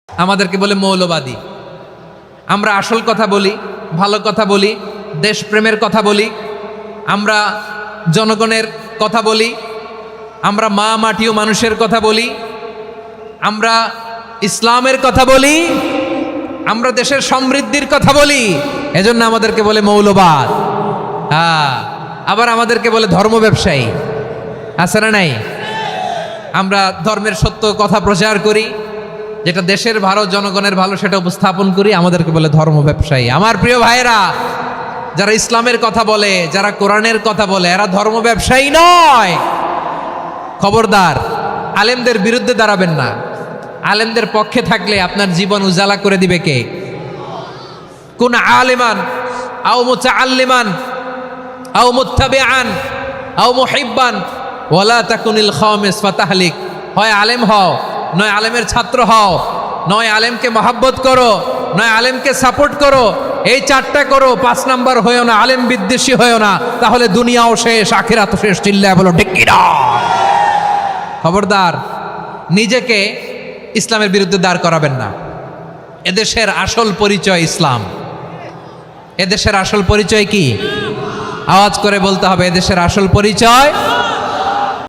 আমাদেরকে বলে মৌলবাদী। আমরা আসল কথা বলি, ভালো কথা বলি, দেশপ্রেমের কথা বলি, আমরা জনগণের কথা বলি, আমরা মা মাটি ও মানুষের কথা বলি, আমরা ইসলামের কথা বলি, আমরা দেশের সমৃদ্ধির কথা বলি। এজন্য আমাদেরকে বলে মৌলবাদ। আবার আমাদেরকে বলে ধর্ম ব্যবসায়ী। আছে না নাই? আমরা ধর্মের সত্য কথা প্রচার করি, যেটা দেশের ভালো, জনগণের ভালো, সেটা উপস্থাপন করি, আমাদেরকে বলে ধর্ম ব্যবসায়ী। আমার প্রিয় ভাইরা, যারা ইসলামের কথা বলে, যারা কোরআনের কথা বলে, এরা ধর্ম ব্যবসায়ী নয়। খবরদার, আলেমদের বিরুদ্ধে দাঁড়াবেন না। আলেমদের পক্ষে থাকলে আপনার জীবন উজালা করে দিবে কে? কোন আলেমান আও মুতাআল্লিমান আও মুত্তাবিআন আও মুহিব্বান ওয়ালা তাকুনিল খামিস ফাতাহলিক। হয় আলেম হও, নয় আলেমের ছাত্র হও, নয় আলেমকে মহাব্বত করো, নয় আলেমকে সাপোর্ট করো। এই চারটা করো, 5 নাম্বার হয়েও না, আলেম বিদ্বেষী হয়েও না, তাহলে দুনিয়াও শেষ, আখিরাতও শেষ। চিল্লায় বলো ঠিক কি না? খবরদার, নিজেকে ইসলামের বিরুদ্ধে দাঁড় করাবেন না। এদেশের আসল পরিচয় ইসলাম। এদেশের আসল পরিচয় কি? আওয়াজ করে বলতে হবে, এদেশের আসল পরিচয়